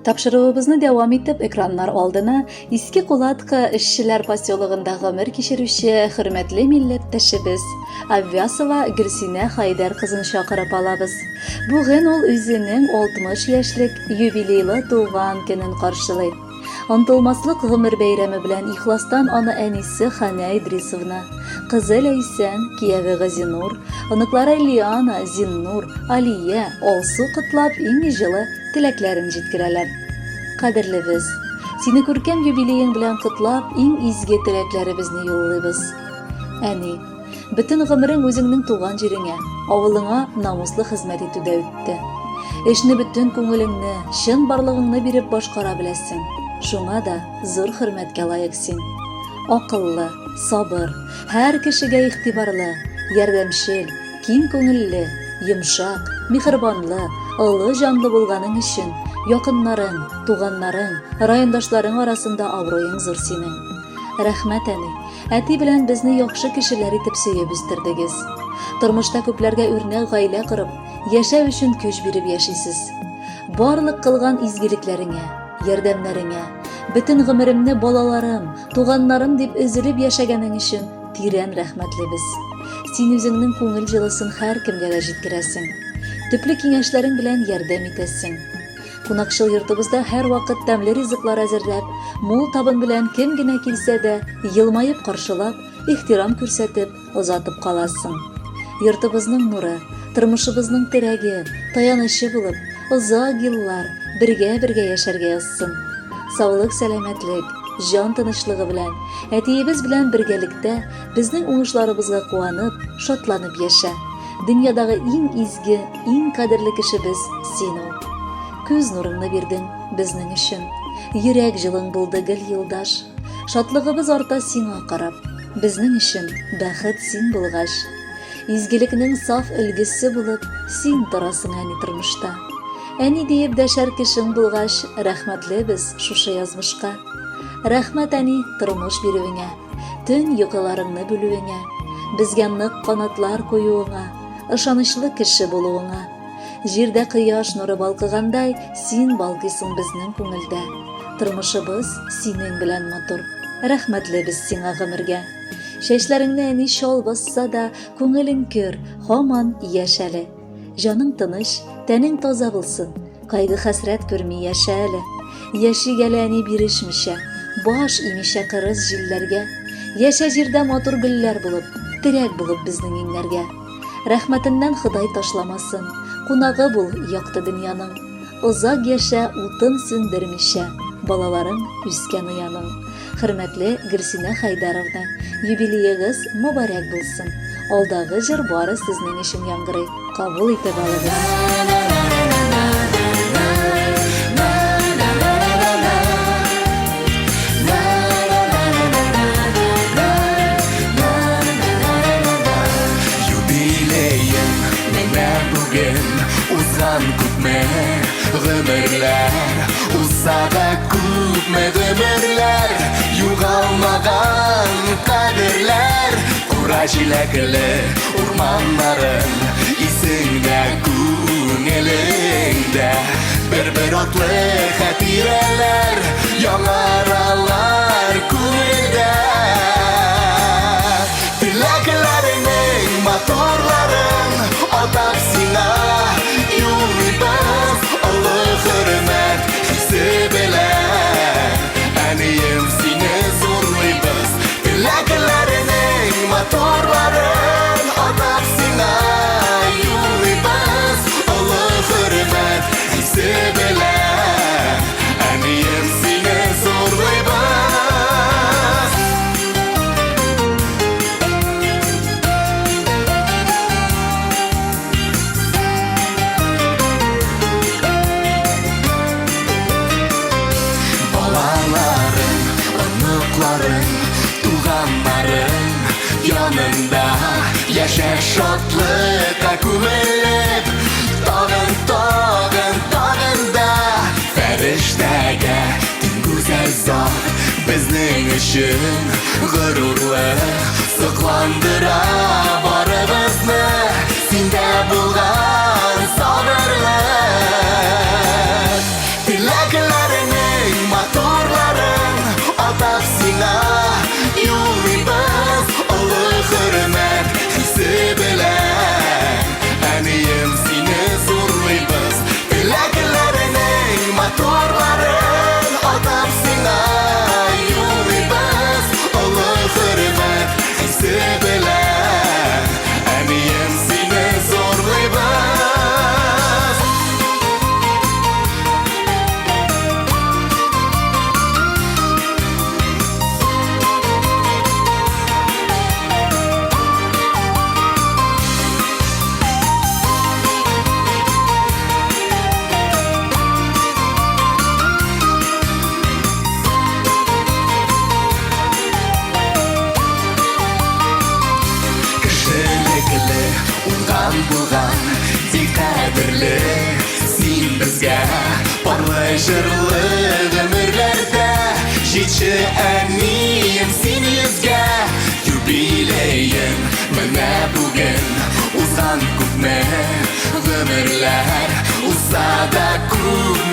Тапшырыгыбызны дәвам итеп, экраннар алдына Иске Кулатка эшчеләр поселогында гомер кичерүче хөрмәтле милләттәшебез Абвясова Гөлсинә Хайдар кызын чакырып алабыз. Бүген ул үзенең 60 яшьлек юбилейлы туган көнен каршылый. Онтылмаслык гомер бәйрәме белән ихластан аны әнисе Хана Идрисовна, кызы Ләйсән, кияве Газинур, оныклары Лиана, Зиннур, Алия, Алсу котлап иң җылы теләкләрен җиткерәләр. Кадерлебез, сине күркәм юбилеең белән котлап, иң изге теләкләребезне юллыйбыз. Әни, бөтен гомерең үзеңнең туган җиреңә, авылыңа намуслы хезмәт итүдә үтте. Эшне бөтен күңелеңне, чын барлыгыңны биреп башкара беләсең. Шуңа да зур хөрмәткә лаек син. Акыллы, сабыр, һәр кешегә игътибарлы, ярдәмчел, киң күңелле, йомшак, михербанлы, олы җанлы булганың өчен якыннарың, туганнарың, райондашларың арасында абруең зур синең. Рәхмәт, әни. Әти белән безне яхшы кешеләр итеп сөйеп үстердегез. Тормышта күпләргә үрнәк гаилә корып, яшәү өчен көч биреп яшисез. Барлык кылган изгелекләреңә, ярдәмнәреңә, бөтен гомеремне балаларым, туганнарым дип өзелеп яшәгәнең өчен тирән рәхмәтлебез. Син үзеңнең күңел җылысын һәр кемгә дә җиткерәсең. Төпле киңәшләрең белән ярдәм итәсең. Кунакчыл йортыбызда һәр вакыт тәмле ризыклар әзерләп, мул табын белән кем генә килсә дә йылмаеп каршылап, ихтирам күрсәтеп, озатып каласың. Йортыбызның нуры, тормышыбызның терәге, таянычы булып, озак еллар бергә яшәргә язсын. Саулык, сәламәтлек, җан тынычлыгы белән, әтиебез белән бергәлектә безнең уңышларыбызга куанып, шатланып яшә. Дөньядагы иң изге, иң кадерле кешебез син ул. Күз нурыңны бирдең безнең өчен. Йөрәк җылың булды гел юлдаш. Шатлыгыбыз арта сиңа карап. Безнең өчен бәхет син булгач. Изгелекнең саф өлгесе булып син торасың әни тормышта. Әни диеп дәшәр кешең булгач, рәхмәтлебез шушы язмышка. Рәхмәт, әни, тормыш бирүеңә, төн йокыларыңны бүлүеңә, безгә нык канатлар куюыңа, ышанычлы кеше булуыңа. Җирдә кояш нуры балкыгандай, син балкыйсың безнең күңелдә. Тормышыбыз синең белән матур. Рәхмәтлебез сиңа гомергә. Чәчләреңне әни шал басса да, күңелең көр, һаман яшь әле. Җаның тыныч, тәнең таза булсын. Кайгы хәсрәт күрми яшә әле. Яшигә әни бирешмичә, баш имичә кырыс җилләргә. Яшә җирдә матур гөлләр булып, терәк булып безнең иңнәргә. Рәхмәтеннән Ходай ташламасын. Кунагы бул якты дөньяның. Озак яшә утын сүндермичә, балаларың үскән уяның. Хөрмәтле Гөлсинә Хайдаровна, юбилеегыз мөбарәк булсын. Алдагы җыр бары сезнең өчен яңгырый. Кабул итеп алыгыз. Uzan күпме гомерләр, узса күпме гомерләр, югалмаган кадерләр, кура җиләкле урманнарым, исеңдә күңелеңдә, бер атлы хатирәләр, яңаралар күңелдә. Теләкләреңнең моторларын атап сиңа юллыйбыз, олы хөрмәт хисе белән, әнием сине зурлыйбыз. Теләкләреңнең моторларын атап сиңа юллыйбыз, олы хөрмәт хисе белән, әнием сине зурлыйбыз. Туганнарың янында яшә шатлыкка күмелеп, тагын да фәрештәгә тиң гүзәл зат безнең өчен горурлы сокландыра барыбызны, синдә булган сабырлык. Теләкләр Парлы жырлы гомерләрдә җитче әнием син йөзгә юбилеем менә бүген узган күпме гомерләр узса да күпме